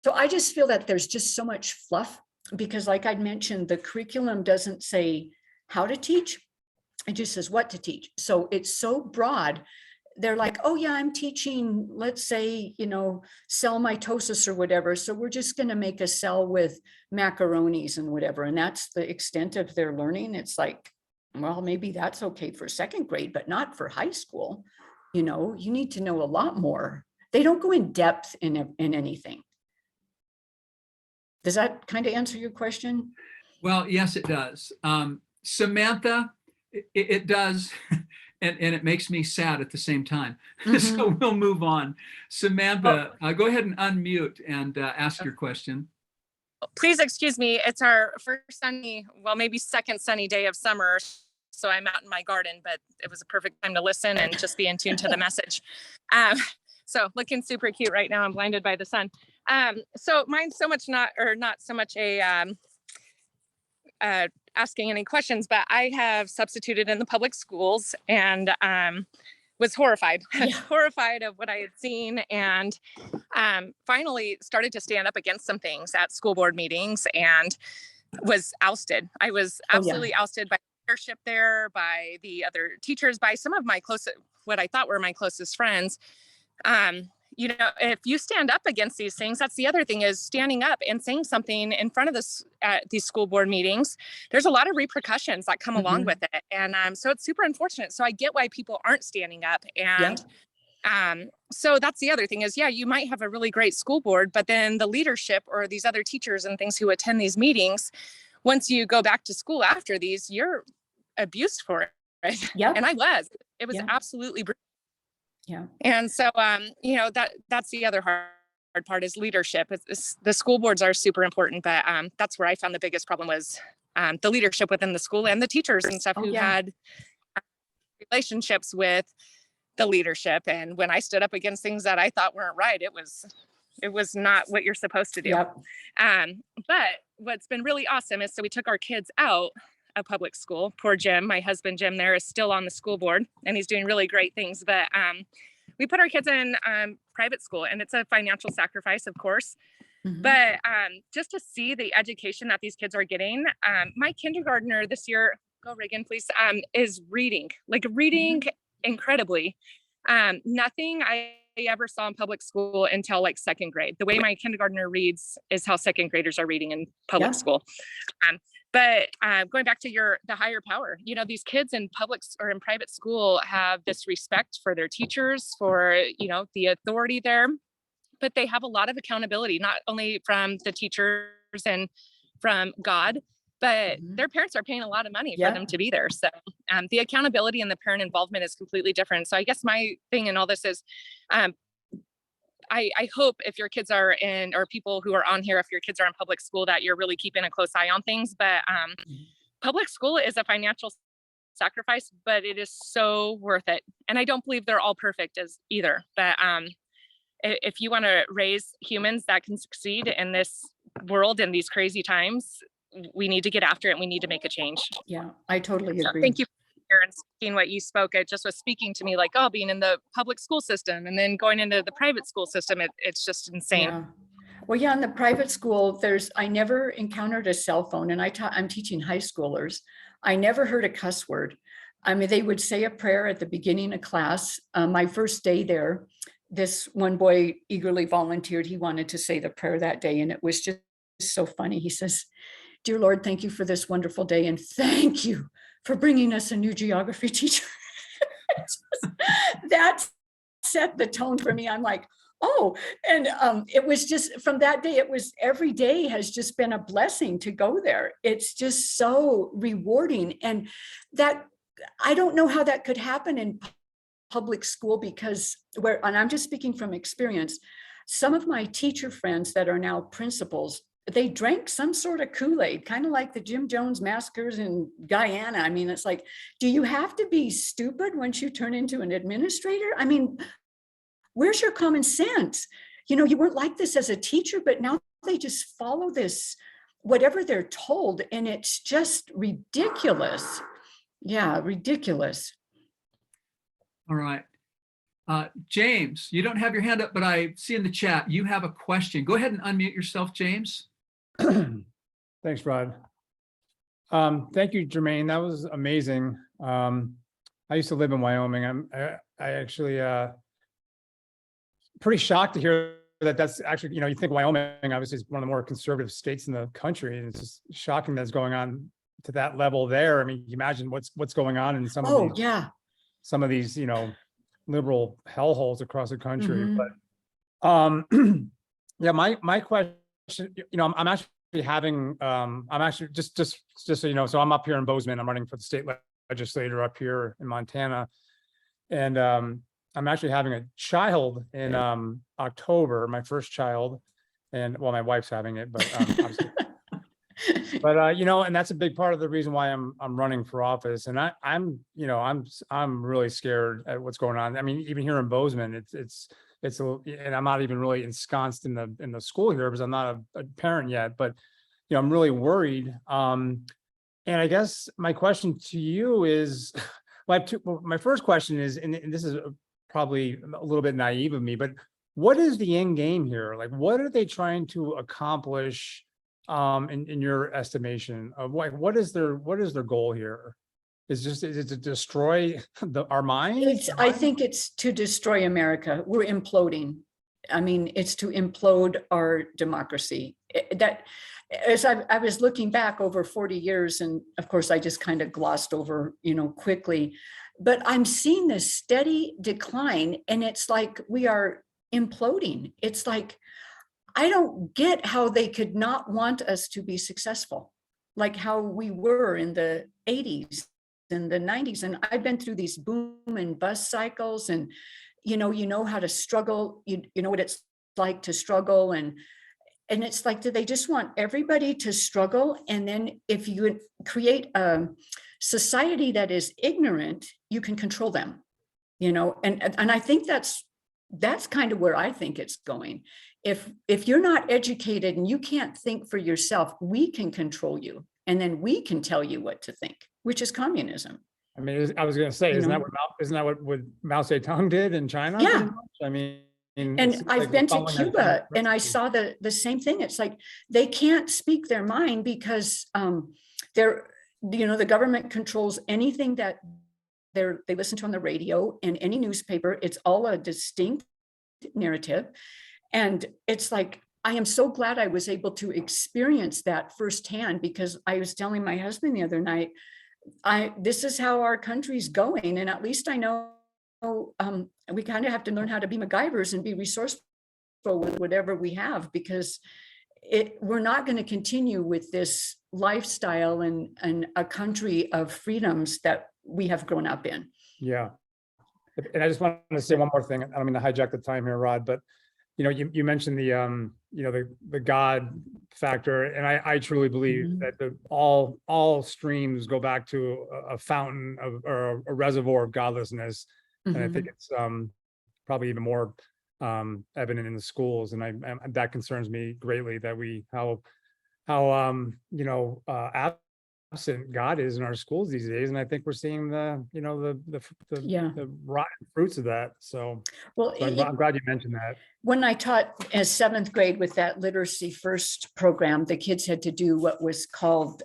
So I just feel that there's just so much fluff, because like I'd mentioned, the curriculum doesn't say how to teach, it just says what to teach. So it's so broad. They're like, oh yeah, I'm teaching, let's say, cell mitosis or whatever. So we're just going to make a cell with macaronis and whatever. And that's the extent of their learning. It's like, well, maybe that's okay for second grade, but not for high school. You need to know a lot more. They don't go in depth in anything. Does that kind of answer your question? Well, yes, it does. Samantha, it does. And it makes me sad at the same time. Mm-hmm. So we'll move on. Samantha, go ahead and unmute and ask your question. Please excuse me. It's our first sunny, well, maybe second sunny day of summer. So I'm out in my garden, but it was a perfect time to listen and just be in tune to the message. So looking super cute right now. I'm blinded by the sun. So mine's not so much asking any questions, but I have substituted in the public schools and was horrified, horrified of what I had seen, and finally started to stand up against some things at school board meetings and was ousted. I was absolutely ousted by leadership there, by the other teachers, by some of my what I thought were my closest friends. If you stand up against these things, that's the other thing, is standing up and saying something in front of these school board meetings. There's a lot of repercussions that come along with it. And so it's super unfortunate. So I get why people aren't standing up. And so that's the other thing is, you might have a really great school board, but then the leadership or these other teachers and things who attend these meetings, once you go back to school after these, you're abused for it. Right? Yeah. And it was absolutely brutal. Yeah. And so, that's the other hard part is leadership. The school boards are super important, but that's where I found the biggest problem was the leadership within the school and the teachers and stuff who had relationships with the leadership. And when I stood up against things that I thought weren't right, it was not what you're supposed to do. Yep. But what's been really awesome is, so we took our kids out of public school. Poor Jim, my husband Jim there, is still on the school board and he's doing really great things. But we put our kids in private school, and it's a financial sacrifice, of course. But just to see the education that these kids are getting, my kindergartner this year, go Reagan, please, is reading incredibly. Nothing I ever saw in public school until like second grade. The way my kindergartner reads is how second graders are reading in public school. But going back to the higher power, these kids in public or in private school have this respect for their teachers, for, the authority there, but they have a lot of accountability, not only from the teachers and from God, but their parents are paying a lot of money for them to be there. So the accountability and the parent involvement is completely different. So I guess my thing in all this is, I hope if your kids are in, or people who are on here, if your kids are in public school, that you're really keeping a close eye on things. But public school is a financial sacrifice, but it is so worth it. And I don't believe they're all perfect as either. But if you want to raise humans that can succeed in this world in these crazy times, we need to get after it and we need to make a change. Yeah, I totally agree. Thank you and speaking what you spoke. It just was speaking to me like, being in the public school system and then going into the private school system, it's just insane. Yeah. Well, in the private school, I never encountered a cell phone, and I'm teaching high schoolers. I never heard a cuss word. I mean, they would say a prayer at the beginning of class. My first day there, this one boy eagerly volunteered. He wanted to say the prayer that day, and it was just so funny. He says, "Dear Lord, thank you for this wonderful day, and thank you for bringing us a new geography teacher." That set the tone for me. I'm like, oh, and it was just from that day, it was every day has just been a blessing to go there. It's just so rewarding. And that, I don't know how that could happen in public school, because and I'm just speaking from experience, some of my teacher friends that are now principals, they drank some sort of Kool-Aid, kind of like the Jim Jones massacres in Guyana. I mean, it's like, do you have to be stupid once you turn into an administrator? I mean, where's your common sense? You know, you weren't like this as a teacher, but now they just follow this, whatever they're told, and it's just ridiculous. Yeah, ridiculous. All right. James, you don't have your hand up, but I see in the chat you have a question. Go ahead and unmute yourself, James. Thanks, Rod. Thank you, Germaine. That was amazing. I used to live in Wyoming. I actually pretty shocked to hear that that's actually, you know, you think Wyoming obviously is one of the more conservative states in the country, and it's just shocking that's going on to that level there. I mean, you imagine what's going on in some of these, some of these, you know, liberal hellholes across the country. But yeah, my question, you know, I'm actually having I'm actually just so you know, so I'm up here in Bozeman. I'm running for the state legislator up here in Montana, and I'm actually having a child in October, my first child, and well, my wife's having it, but but you know, and that's a big part of the reason why I'm running for office. And I'm you know, I'm really scared at what's going on. I mean, even here in Bozeman, it's and I'm not even really ensconced in the school here because I'm not a parent yet, but you know, I'm really worried. And I guess my question to you is, well, my first question is, and this is probably a little bit naive of me, but what is the end game here? Like, what are they trying to accomplish in your estimation of what is their goal here? Is it to destroy our minds? I think it's to destroy America. We're imploding. I mean, it's to implode our democracy. That, as I was looking back over 40 years, and of course I just kind of glossed over, you know, quickly, but I'm seeing this steady decline, and it's like we are imploding. It's like, I don't get how they could not want us to be successful, like how we were in the 80s and the 90s. And I've been through these boom and bust cycles, and you know how to struggle, you know what it's like to struggle, and it's like, do they just want everybody to struggle? And then if you create a society that is ignorant, you can control them, you know, and I think that's kind of where I think it's going. If you're not educated and you can't think for yourself, we can control you, and then we can tell you what to think, which is communism. I mean, I was going to say, isn't that what Mao Zedong did in China? Yeah. I mean, and I've been to Cuba, and I saw the same thing. It's like they can't speak their mind because they're, you know, the government controls anything that they listen to on the radio and any newspaper. It's all a distinct narrative. And it's like, I am so glad I was able to experience that firsthand, because I was telling my husband the other night, this is how our country's going. And at least I know we kind of have to learn how to be MacGyvers and be resourceful with whatever we have, because we're not going to continue with this lifestyle and a country of freedoms that we have grown up in. Yeah. And I just wanted to say one more thing. I don't mean to hijack the time here, Rod, but you know, you mentioned the you know, the God factor, and I truly believe that all streams go back to a fountain of, or a reservoir of godlessness, and I think it's probably even more evident in the schools, and that concerns me greatly, that how you know, absent God is in our schools these days. And I think we're seeing the, you know, Yeah. the rotten fruits of that. So, Well, I'm glad you mentioned that. when I taught as seventh grade with that Literacy First program, the kids had to do what was called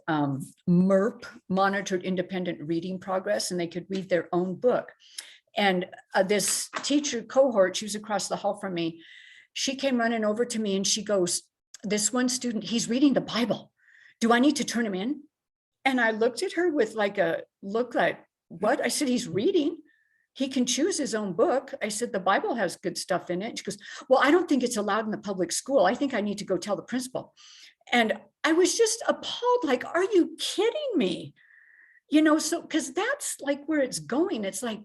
MIRP, Monitored Independent Reading Progress, and they could read their own book. And this teacher cohort, she was across the hall from me, she came running over to me and she goes, this one student, he's reading the Bible. Do I need to turn him in? And I looked at her with like a look like, what? I said, he's reading. He can choose his own book. I said, the Bible has good stuff in it. And she goes, well, I don't think it's allowed in the public school. I think I need to go tell the principal. And I was just appalled, like, are you kidding me? You know, so, because that's like where it's going. It's like,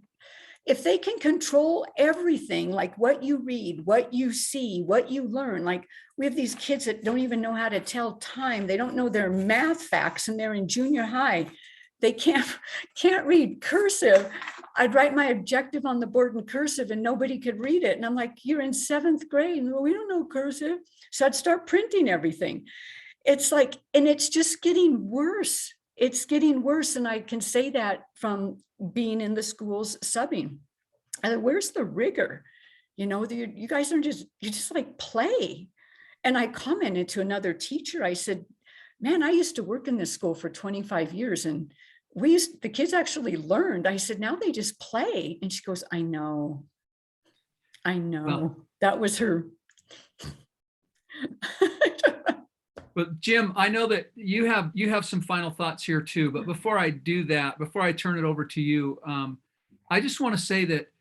if they can control everything, like what you read, what you see, what you learn, like we have these kids that don't even know how to tell time. They don't know their math facts and they're in junior high. They can't read cursive. I'd write my objective on the board in cursive and nobody could read it. And I'm like, you're in seventh grade. And, well, we don't know cursive. So I'd start printing everything. It's like, and it's just getting worse. It's getting worse. And I can say that from being in the schools subbing. Where's the rigor? You know, you guys are you just like play. And I commented to another teacher. I said, man, I used to work in this school for 25 years and the kids actually learned. I said, now they just play. And she goes, I know. Well, that was her. But Jim, I know that you have some final thoughts here too, but before I do that, before I turn it over to you, I just want to say that,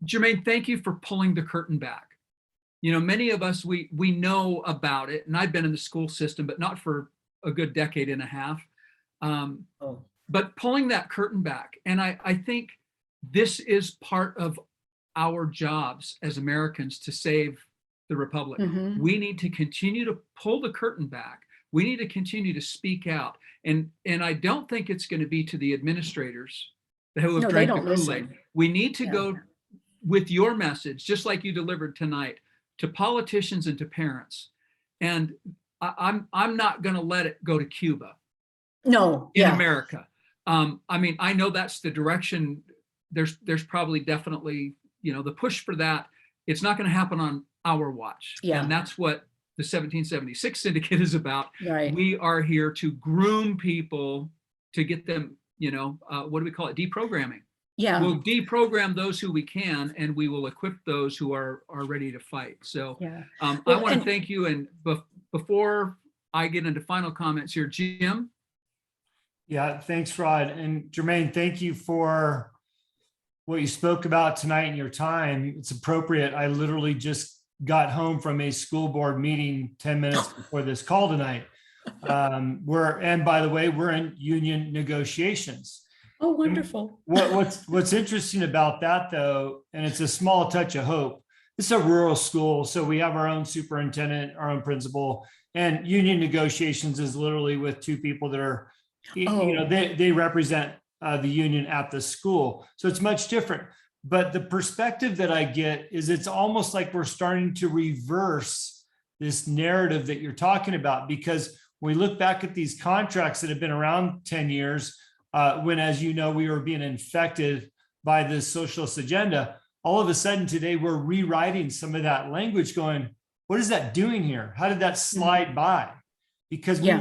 Germaine, thank you for pulling the curtain back. You know, many of us, we know about it, and I've been in the school system, but not for a good decade and a half. But pulling that curtain back, and I think this is part of our jobs as Americans to save the Republic. Mm-hmm. We need to continue to pull the curtain back. We need to continue to speak out. And I don't think it's going to be to the administrators who have drank the Kool-Aid. We need to go with your message, just like you delivered tonight, to politicians and to parents. And I'm not going to let it go to Cuba. No, in America. I mean, I know that's the direction. There's probably definitely, you know, the push for that. It's not going to happen on our watch. And that's what the 1776 Syndicate is about. Right. We are here to groom people to get them, you know, what do we call it? Deprogramming. Yeah. We'll deprogram those who we can, and we will equip those who are ready to fight. So I want to thank you. And before I get into final comments here, Jim. Yeah, thanks, Rod. And Germaine, thank you for what you spoke about tonight in your time. It's appropriate. I literally just got home from a school board meeting 10 minutes before this call tonight. And by the way, we're in union negotiations. Oh, wonderful. What's interesting about that, though, and it's a small touch of hope, it's a rural school. So we have our own superintendent, our own principal, and union negotiations is literally with two people that are, you know, they represent the union at the school. So it's much different. But the perspective that I get is it's almost like we're starting to reverse this narrative that you're talking about, because when we look back at these contracts that have been around 10 years, when, as you know, we were being infected by this socialist agenda, all of a sudden today we're rewriting some of that language going, what is that doing here? How did that slide by? Because we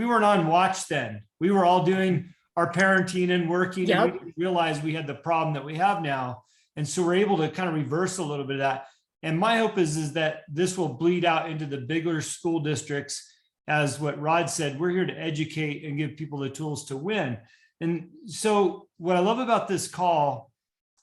weren't on watch then. We were all doing our parenting and working, and we didn't realize we had the problem that we have now. And so we're able to kind of reverse a little bit of that. And my hope is that this will bleed out into the bigger school districts. As what Rod said, we're here to educate and give people the tools to win. And so what I love about this call,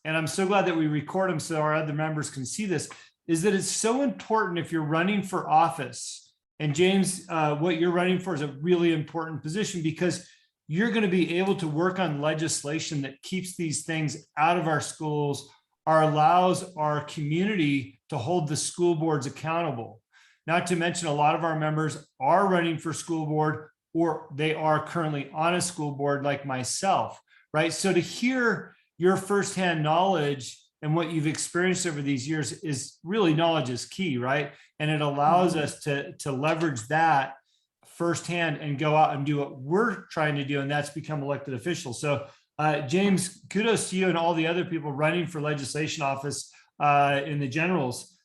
and I'm so glad that we record them so our other members can see this, is that it's so important if you're running for office. And James, what you're running for is a really important position, because you're going to be able to work on legislation that keeps these things out of our schools, or allows our community to hold the school boards accountable. Not to mention, a lot of our members are running for school board, or they are currently on a school board like myself, right? So to hear your firsthand knowledge and what you've experienced over these years is really, knowledge is key, right? And it allows us to leverage that firsthand and go out and do what we're trying to do, and that's become elected officials. So James, kudos to you and all the other people running for legislation office in the generals.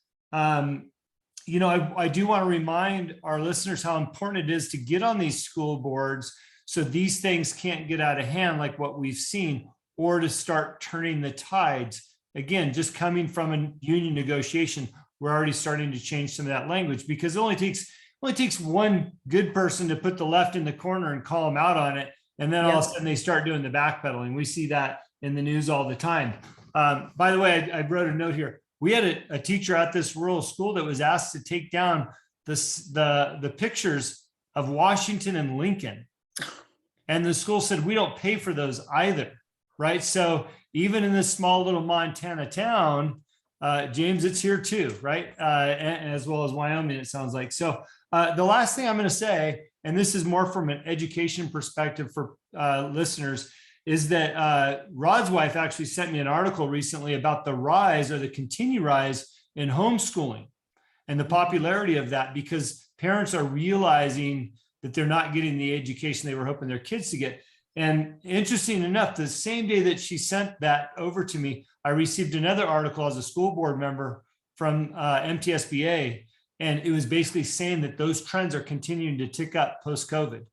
You know, I do want to remind our listeners how important it is to get on these school boards so these things can't get out of hand like what we've seen, or to start turning the tides. Again, just coming from a union negotiation, we're already starting to change some of that language, because it only takes one good person to put the left in the corner and call them out on it. And then all of a sudden they start doing the backpedaling. We see that in the news all the time. By the way, I wrote a note here. We had a teacher at this rural school that was asked to take down the pictures of Washington and Lincoln. And the school said, we don't pay for those either, right? So even in this small little Montana town, James, it's here too, right? And as well as Wyoming, it sounds like. So the last thing I'm going to say, and this is more from an education perspective for listeners, is that Rod's wife actually sent me an article recently about the rise, or the continued rise, in homeschooling and the popularity of that, because parents are realizing that they're not getting the education they were hoping their kids to get. And interesting enough, the same day that she sent that over to me, I received another article as a school board member from MTSBA, and it was basically saying that those trends are continuing to tick up post-COVID.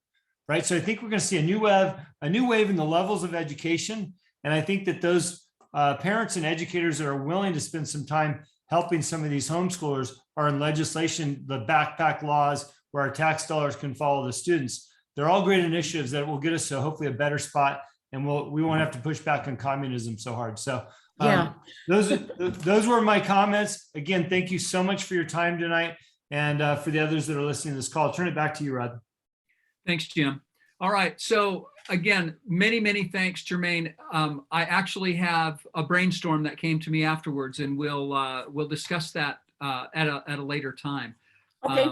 Right. So I think we're going to see a new wave in the levels of education. And I think that those parents and educators that are willing to spend some time helping some of these homeschoolers are in legislation, the backpack laws, where our tax dollars can follow the students. They're all great initiatives that will get us to hopefully a better spot, and we won't have to push back on communism so hard. So those were my comments. Again, thank you so much for your time tonight. And for the others that are listening to this call, I'll turn it back to you, Rod. Thanks, Jim. All right. So again, many, many thanks, Germaine. I actually have a brainstorm that came to me afterwards, and we'll discuss that at a later time. Okay.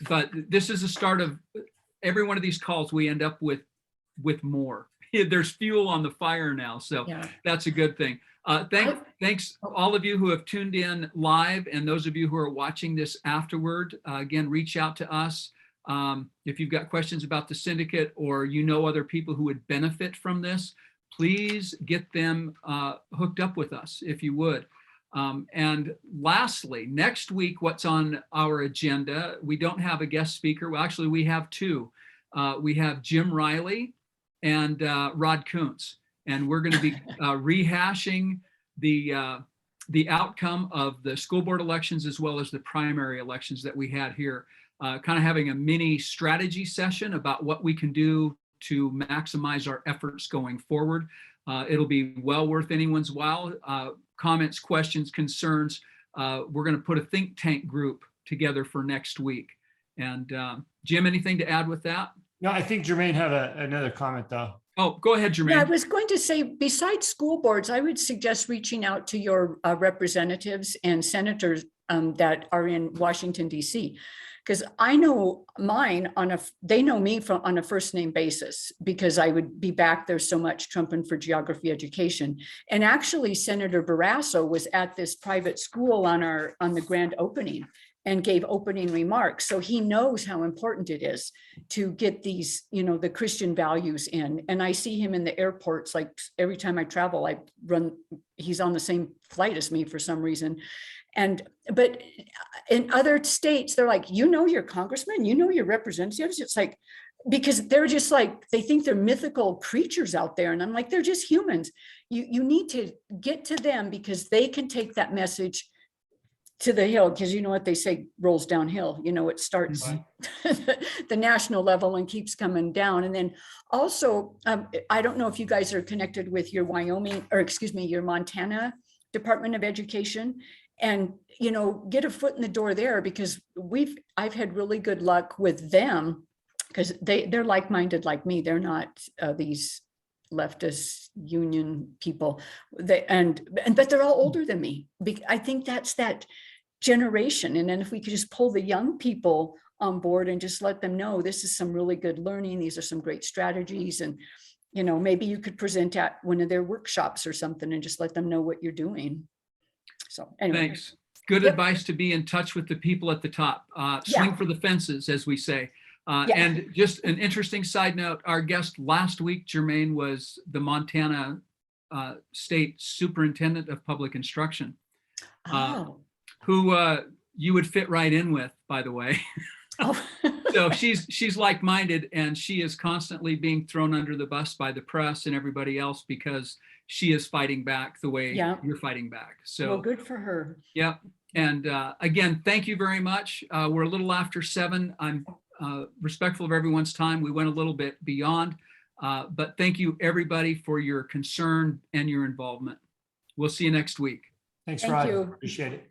But this is the start of every one of these calls. We end up with more. There's fuel on the fire now, so that's a good thing. Thanks all of you who have tuned in live, and those of you who are watching this afterward. Again, reach out to us. If you've got questions about the syndicate, or you know other people who would benefit from this, please get them hooked up with us, if you would. And lastly, next week, what's on our agenda? We don't have a guest speaker. Well, actually, we have two. We have Jim Riley and Rod Kuntz, and we're going to be rehashing the outcome of the school board elections, as well as the primary elections that we had here. Kind of having a mini strategy session about what we can do to maximize our efforts going forward. It'll be well worth anyone's while. Comments, questions, concerns. We're going to put a think tank group together for next week. And Jim, anything to add with that? No, I think Germaine had another comment though. Oh, go ahead, Germaine. Yeah, I was going to say, besides school boards, I would suggest reaching out to your representatives and senators that are in Washington, D.C. Because I know mine they know me on a first name basis, because I would be back there so much trumping for geography education. And actually, Senator Barrasso was at this private school on the grand opening and gave opening remarks. So he knows how important it is to get these, the Christian values in. And I see him in the airports, like every time I travel, he's on the same flight as me for some reason. But in other states, they're like, your congressman, your representatives. It's like, because they're just like, they think they're mythical creatures out there. And I'm like, they're just humans. You need to get to them, because they can take that message to the hill, because you know what they say rolls downhill. It starts the national level and keeps coming down. And then also, I don't know if you guys are connected with your your Montana Department of Education, and get a foot in the door there, because I've had really good luck with them, because they're like-minded like me. They're not these leftist union people. But they're all older than me. I think that's that generation. And then if we could just pull the young people on board and just let them know this is some really good learning, these are some great strategies, and maybe you could present at one of their workshops or something and just let them know what you're doing. So anyway. Thanks. Good advice to be in touch with the people at the top. Swing for the fences, as we say. Yeah. And just an interesting side note, our guest last week, Germaine, was the Montana State Superintendent of Public Instruction, Oh. who you would fit right in with, by the way. Oh. So she's like-minded, and she is constantly being thrown under the bus by the press and everybody else because she is fighting back the way Yeah. you're fighting back. So Well, good for her. yeah. And again, thank you very much. We're a little after 7. I'm respectful of everyone's time. We went a little bit beyond, but thank you everybody for your concern and your involvement. We'll see you next week. Thanks, Thank Rod. you. Appreciate it.